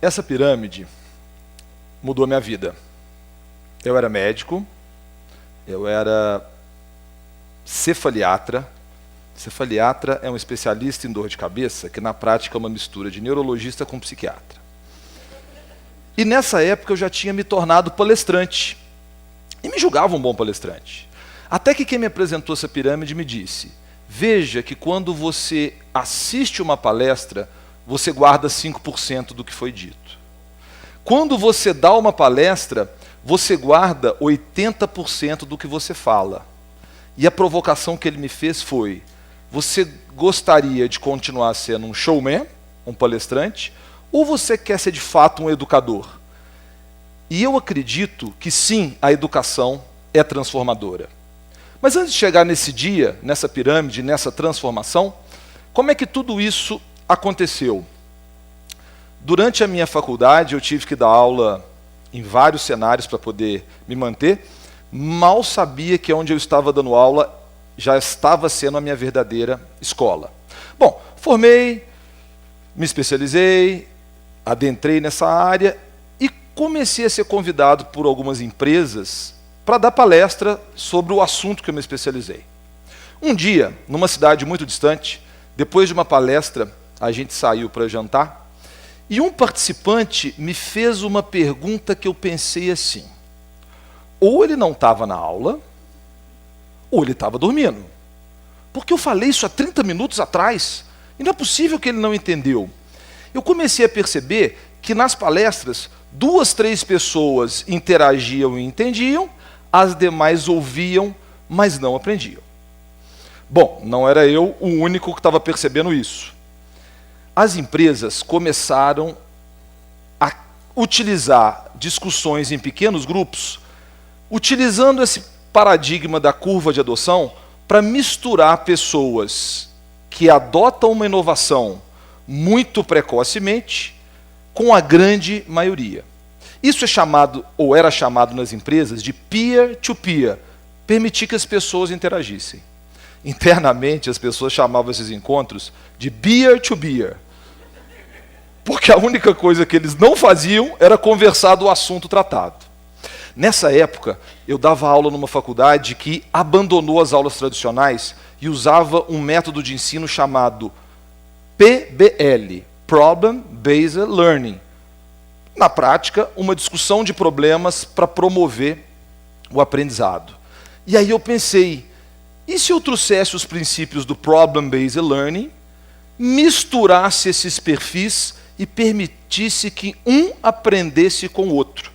Essa pirâmide mudou minha vida. Eu era médico, eu era cefaliatra. Cefaliatra é um especialista em dor de cabeça, que na prática é uma mistura de neurologista com psiquiatra. E nessa época eu já tinha me tornado palestrante. E me julgava um bom palestrante. Até que quem me apresentou essa pirâmide me disse: veja que quando você assiste uma palestra, você guarda 5% do que foi dito. Quando você dá uma palestra, você guarda 80% do que você fala. E a provocação que ele me fez foi: você gostaria de continuar sendo um showman, um palestrante, ou você quer ser de fato um educador? E eu acredito que sim, a educação é transformadora. Mas antes de chegar nesse dia, nessa pirâmide, nessa transformação, como é que tudo isso aconteceu? Durante a minha faculdade, eu tive que dar aula em vários cenários para poder me manter. Mal sabia que onde eu estava dando aula já estava sendo a minha verdadeira escola. Bom, formei, me especializei, adentrei nessa área e comecei a ser convidado por algumas empresas para dar palestra sobre o assunto que eu me especializei. Um dia, numa cidade muito distante, depois de uma palestra, a gente saiu para jantar e um participante me fez uma pergunta que eu pensei assim: ou ele não estava na aula, ou ele estava dormindo. Porque eu falei isso há 30 minutos atrás, e não é possível que ele não entendeu. Eu comecei a perceber que nas palestras, 2, 3 pessoas interagiam e entendiam, as demais ouviam, mas não aprendiam. Bom, não era eu o único que estava percebendo isso. As empresas começaram a utilizar discussões em pequenos grupos, utilizando esse paradigma da curva de adoção para misturar pessoas que adotam uma inovação muito precocemente com a grande maioria. Isso é chamado, ou era chamado nas empresas, de peer-to-peer, permitir que as pessoas interagissem. Internamente, as pessoas chamavam esses encontros de beer-to-beer, porque a única coisa que eles não faziam era conversar do assunto tratado. Nessa época, eu dava aula numa faculdade que abandonou as aulas tradicionais e usava um método de ensino chamado PBL, Problem Based Learning. Na prática, uma discussão de problemas para promover o aprendizado. E aí eu pensei, e se eu trouxesse os princípios do Problem Based Learning, misturasse esses perfis e permitisse que um aprendesse com o outro?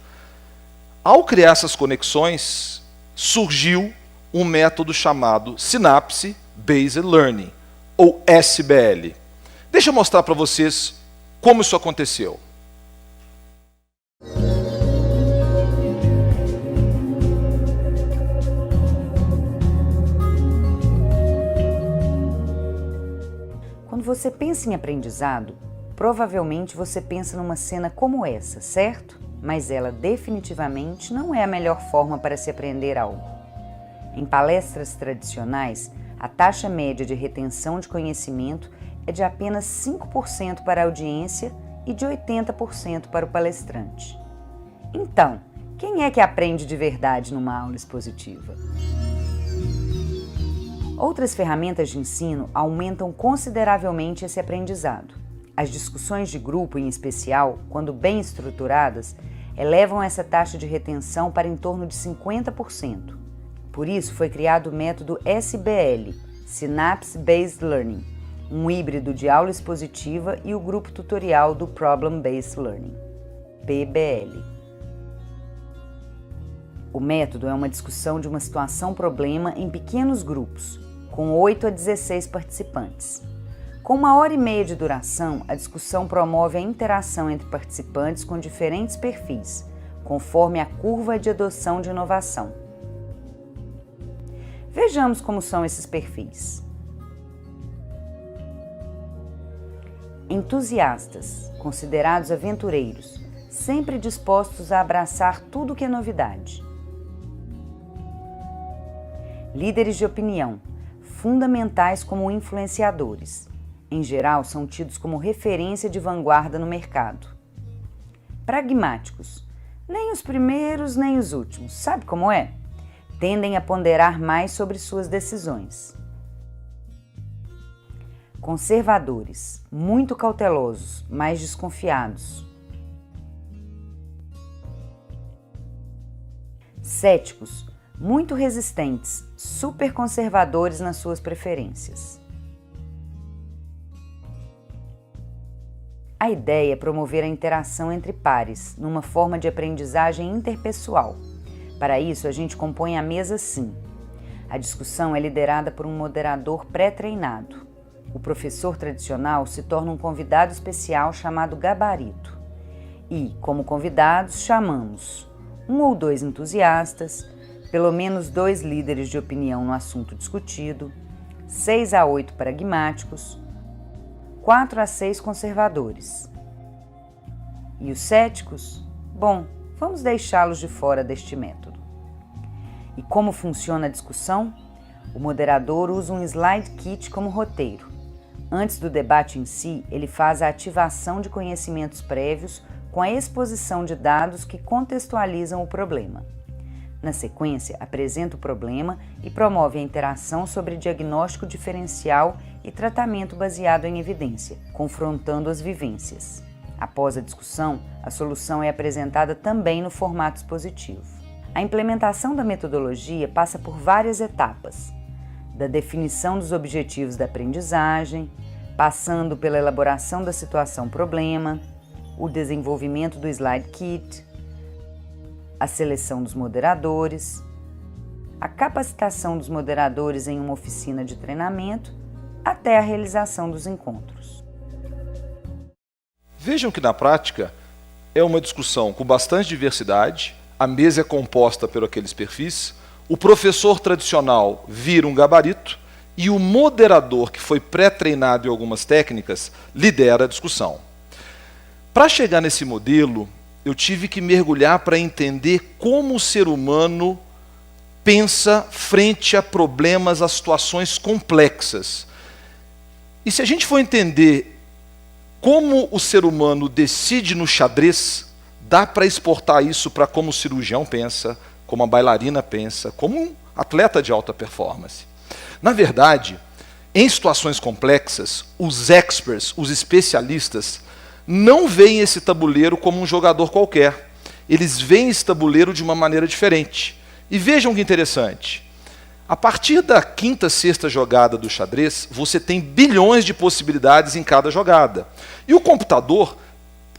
Ao criar essas conexões, surgiu um método chamado Synapse Based Learning, ou SBL. Deixa eu mostrar para vocês como isso aconteceu. Quando você pensa em aprendizado, provavelmente você pensa numa cena como essa, certo? Mas ela definitivamente não é a melhor forma para se aprender algo. Em palestras tradicionais, a taxa média de retenção de conhecimento é de apenas 5% para a audiência e de 80% para o palestrante. Então, quem é que aprende de verdade numa aula expositiva? Outras ferramentas de ensino aumentam consideravelmente esse aprendizado. As discussões de grupo, em especial, quando bem estruturadas, elevam essa taxa de retenção para em torno de 50%. Por isso foi criado o método SBL, Synapse Based Learning, um híbrido de aula expositiva e o grupo tutorial do Problem Based Learning, PBL. O método é uma discussão de uma situação-problema em pequenos grupos, com 8 a 16 participantes. Com 1h30 de duração, a discussão promove a interação entre participantes com diferentes perfis, conforme a curva de adoção de inovação. Vejamos como são esses perfis. Entusiastas, considerados aventureiros, sempre dispostos a abraçar tudo que é novidade. Líderes de opinião, fundamentais como influenciadores. Em geral, são tidos como referência de vanguarda no mercado. Pragmáticos. Nem os primeiros, nem os últimos. Sabe como é? Tendem a ponderar mais sobre suas decisões. Conservadores. Muito cautelosos, mais desconfiados. Céticos. Muito resistentes, super conservadores nas suas preferências. A ideia é promover a interação entre pares, numa forma de aprendizagem interpessoal. Para isso, a gente compõe a mesa assim. A discussão é liderada por um moderador pré-treinado. O professor tradicional se torna um convidado especial chamado gabarito. E, como convidados, chamamos 1 ou 2 entusiastas, pelo menos 2 líderes de opinião no assunto discutido, 6 a 8 pragmáticos, 4 a 6 conservadores. E os céticos? Bom, vamos deixá-los de fora deste método. E como funciona a discussão? O moderador usa um slide kit como roteiro. Antes do debate em si, ele faz a ativação de conhecimentos prévios com a exposição de dados que contextualizam o problema. Na sequência, apresenta o problema e promove a interação sobre diagnóstico diferencial e tratamento baseado em evidência, confrontando as vivências. Após a discussão, a solução é apresentada também no formato expositivo. A implementação da metodologia passa por várias etapas, da definição dos objetivos da aprendizagem, passando pela elaboração da situação-problema, o desenvolvimento do slide kit, a seleção dos moderadores, a capacitação dos moderadores em uma oficina de treinamento, até a realização dos encontros. Vejam que na prática é uma discussão com bastante diversidade, a mesa é composta por aqueles perfis, o professor tradicional vira um gabarito e o moderador, que foi pré-treinado em algumas técnicas, lidera a discussão. Para chegar nesse modelo, eu tive que mergulhar para entender como o ser humano pensa frente a problemas, a situações complexas. E se a gente for entender como o ser humano decide no xadrez, dá para exportar isso para como o cirurgião pensa, como a bailarina pensa, como um atleta de alta performance. Na verdade, em situações complexas, os experts, os especialistas, não veem esse tabuleiro como um jogador qualquer. Eles veem esse tabuleiro de uma maneira diferente. E vejam que interessante. A partir da quinta, sexta jogada do xadrez, você tem bilhões de possibilidades em cada jogada. E o computador,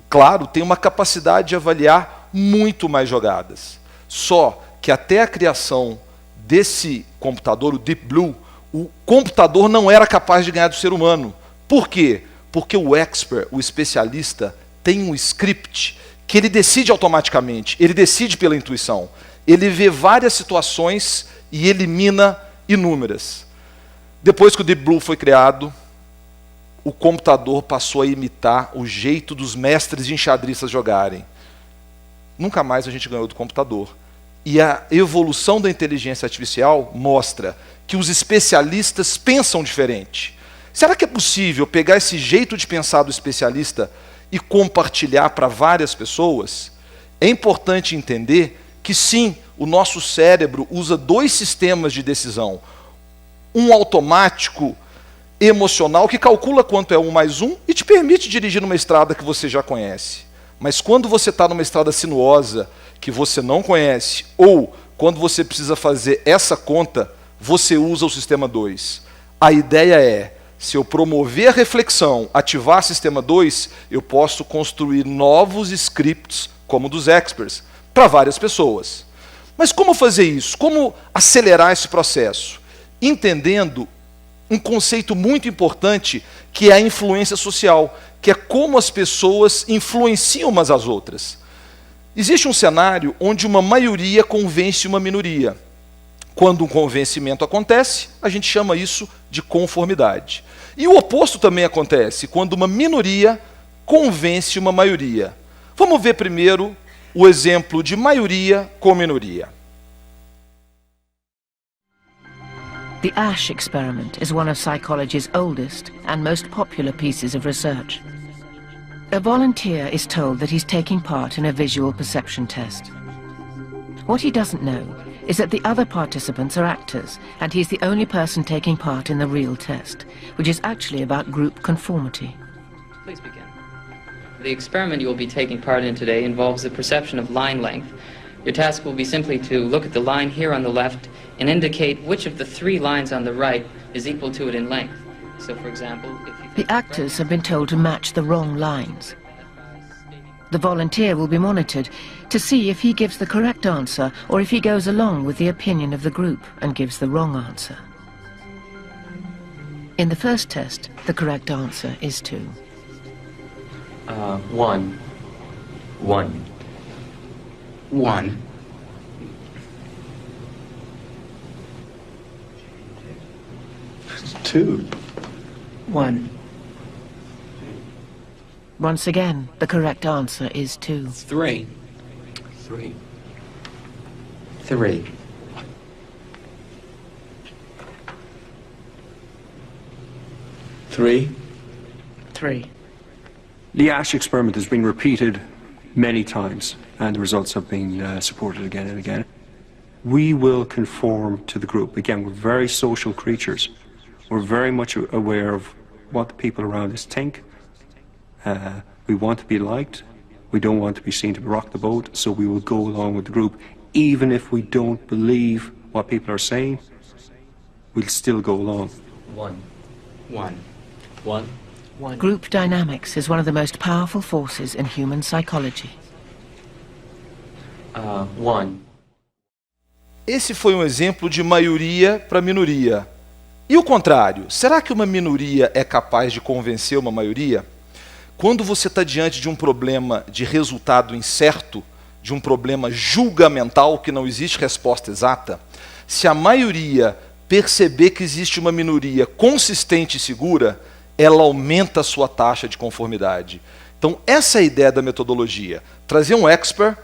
claro, tem uma capacidade de avaliar muito mais jogadas. Só que até a criação desse computador, o Deep Blue, o computador não era capaz de ganhar do ser humano. Por quê? Porque o expert, o especialista, tem um script que ele decide automaticamente, ele decide pela intuição. Ele vê várias situações e elimina inúmeras. Depois que o Deep Blue foi criado, o computador passou a imitar o jeito dos mestres enxadristas jogarem. Nunca mais a gente ganhou do computador. E a evolução da inteligência artificial mostra que os especialistas pensam diferente. Será que é possível pegar esse jeito de pensar do especialista e compartilhar para várias pessoas? É importante entender que sim, o nosso cérebro usa 2 sistemas de decisão. Um automático emocional que calcula quanto é 1 mais 1 e te permite dirigir numa estrada que você já conhece. Mas quando você está numa estrada sinuosa que você não conhece, ou quando você precisa fazer essa conta, você usa o sistema 2. A ideia é, se eu promover a reflexão, ativar o sistema 2, eu posso construir novos scripts, como dos experts, para várias pessoas. Mas como fazer isso? Como acelerar esse processo? Entendendo um conceito muito importante, que é a influência social, que é como as pessoas influenciam umas às outras. Existe um cenário onde uma maioria convence uma minoria. Quando um convencimento acontece, a gente chama isso de conformidade. E o oposto também acontece, quando uma minoria convence uma maioria. Vamos ver primeiro o exemplo de maioria com minoria. The Asch experiment is one of psychology's oldest and most popular pieces of research. A volunteer is told that he's taking part in a visual perception test. What he doesn't know is that the other participants are actors, and he's the only person taking part in the real test, which is actually about group conformity. Please begin. The experiment you will be taking part in today involves the perception of line length. Your task will be simply to look at the line here on the left and indicate which of the 3 lines on the right is equal to it in length. So, for example, if you... The actors have been told to match the wrong lines. The volunteer will be monitored to see if he gives the correct answer or if he goes along with the opinion of the group and gives the wrong answer. In the first test, the correct answer is 2. 1. 1. 1. Two. 1. Once again, the correct answer is 2. 3. 3. 3. 3. 3. The ASH experiment has been repeated many times, and the results have been supported again and again. We will conform to the group. Again, we're very social creatures. We're very much aware of what the people around us think. We want to be liked. We don't want to be seen to rock the boat, so we will go along with the group. Even if we don't believe what people are saying, we'll still go along. 1. 1. 1. 1. Group dynamics is one of the most powerful forces in human psychology. 1. Esse foi um exemplo de maioria para minoria. E o contrário, será que uma minoria é capaz de convencer uma maioria? Quando você está diante de um problema de resultado incerto, de um problema julgamental que não existe resposta exata, se a maioria perceber que existe uma minoria consistente e segura, ela aumenta a sua taxa de conformidade. Então essa é a ideia da metodologia, trazer um expert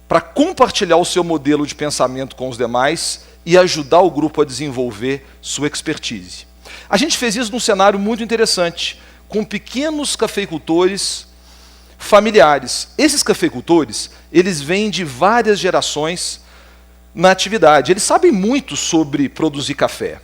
para compartilhar o seu modelo de pensamento com os demais e ajudar o grupo a desenvolver sua expertise. A gente fez isso num cenário muito interessante, com pequenos cafeicultores familiares. Esses cafeicultores, eles vêm de várias gerações na atividade. Eles sabem muito sobre produzir café,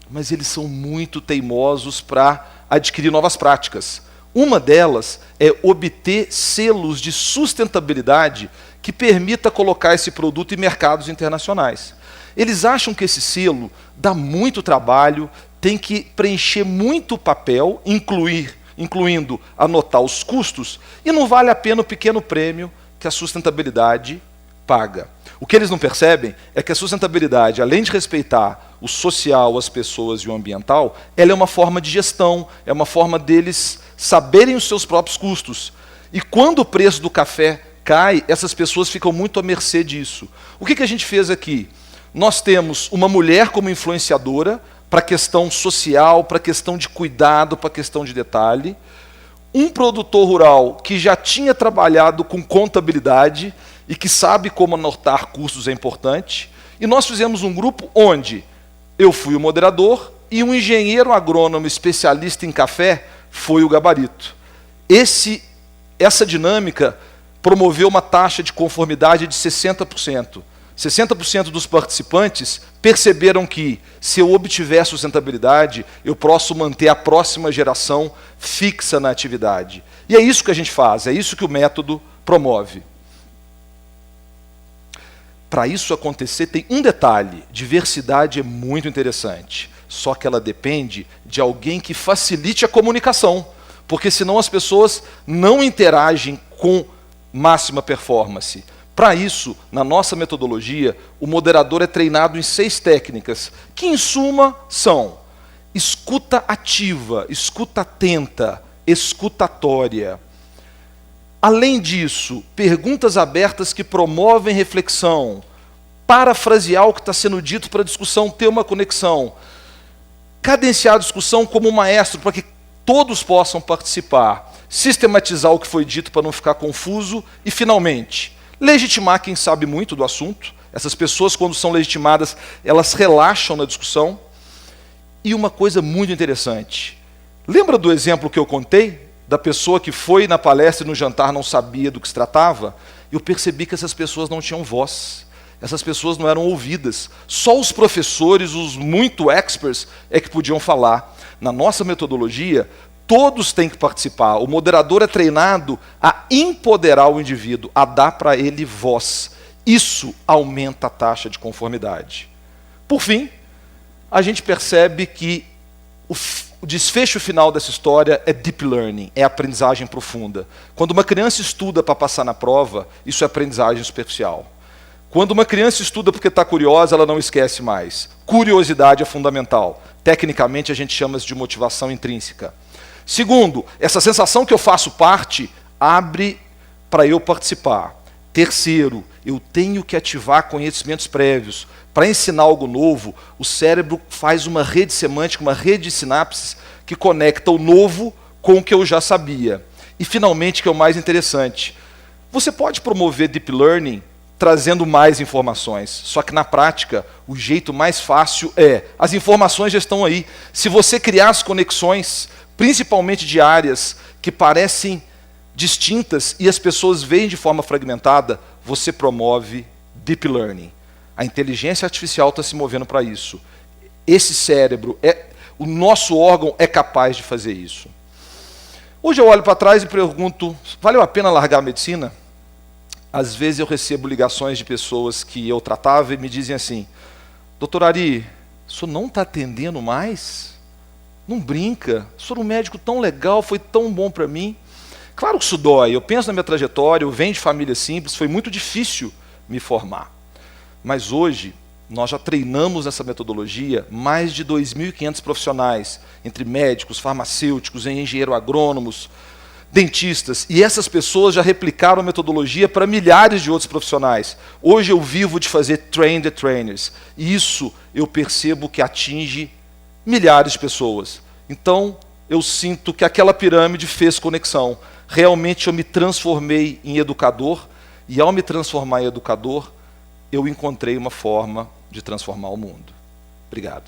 mas eles são muito teimosos para adquirir novas práticas. Uma delas é obter selos de sustentabilidade que permita colocar esse produto em mercados internacionais. Eles acham que esse selo dá muito trabalho, tem que preencher muito papel, incluindo anotar os custos, e não vale a pena o pequeno prêmio que a sustentabilidade paga. O que eles não percebem é que a sustentabilidade, além de respeitar o social, as pessoas e o ambiental, ela é uma forma de gestão, é uma forma deles saberem os seus próprios custos. E quando o preço do café cai, essas pessoas ficam muito à mercê disso. O que a gente fez aqui? Nós temos uma mulher como influenciadora para a questão social, para a questão de cuidado, para a questão de detalhe. Um produtor rural que já tinha trabalhado com contabilidade e que sabe como anotar custos é importante. E nós fizemos um grupo onde eu fui o moderador e um engenheiro agrônomo especialista em café foi o gabarito. Essa dinâmica promoveu uma taxa de conformidade de 60%. 60% dos participantes perceberam que, se eu obtiver sustentabilidade, eu posso manter a próxima geração fixa na atividade. E é isso que a gente faz, é isso que o método promove. Para isso acontecer, tem um detalhe: diversidade é muito interessante, só que ela depende de alguém que facilite a comunicação, porque senão as pessoas não interagem com máxima performance. Para isso, na nossa metodologia, o moderador é treinado em 6 técnicas, que em suma são escuta ativa, escuta atenta, escutatória. Além disso, perguntas abertas que promovem reflexão, parafrasear o que está sendo dito para a discussão ter uma conexão, cadenciar a discussão como um maestro para que todos possam participar, sistematizar o que foi dito para não ficar confuso e, finalmente, legitimar quem sabe muito do assunto. Essas pessoas, quando são legitimadas, elas relaxam na discussão. E uma coisa muito interessante. Lembra do exemplo que eu contei da pessoa que foi na palestra e no jantar não sabia do que se tratava, eu percebi que essas pessoas não tinham voz. Essas pessoas não eram ouvidas. Só os professores, os muito experts, é que podiam falar. Na nossa metodologia, todos têm que participar. O moderador é treinado a empoderar o indivíduo, a dar para ele voz. Isso aumenta a taxa de conformidade. Por fim, a gente percebe que o desfecho final dessa história é deep learning, é aprendizagem profunda. Quando uma criança estuda para passar na prova, isso é aprendizagem superficial. Quando uma criança estuda porque está curiosa, ela não esquece mais. Curiosidade é fundamental. Tecnicamente, a gente chama isso de motivação intrínseca. Segundo, essa sensação que eu faço parte abre para eu participar. Terceiro, eu tenho que ativar conhecimentos prévios. Para ensinar algo novo, o cérebro faz uma rede semântica, uma rede de sinapses que conecta o novo com o que eu já sabia. E, finalmente, que é o mais interessante, você pode promover deep learning trazendo mais informações. Só que, na prática, o jeito mais fácil é, as informações já estão aí. Se você criar as conexões, principalmente de áreas que parecem distintas e as pessoas veem de forma fragmentada, você promove deep learning. A inteligência artificial está se movendo para isso. Esse cérebro, o nosso órgão é capaz de fazer isso. Hoje eu olho para trás e pergunto, valeu a pena largar a medicina? Às vezes eu recebo ligações de pessoas que eu tratava e me dizem assim, doutor Ari, o senhor não está atendendo mais? Não brinca, o senhor é um médico tão legal, foi tão bom para mim. Claro que isso dói, eu penso na minha trajetória, eu venho de família simples, foi muito difícil me formar. Mas hoje, nós já treinamos nessa metodologia mais de 2.500 profissionais, entre médicos, farmacêuticos, engenheiros agrônomos, dentistas, e essas pessoas já replicaram a metodologia para milhares de outros profissionais. Hoje eu vivo de fazer train the trainers, e isso eu percebo que atinge milhares de pessoas. Então, eu sinto que aquela pirâmide fez conexão. Realmente eu me transformei em educador, e ao me transformar em educador, eu encontrei uma forma de transformar o mundo. Obrigado.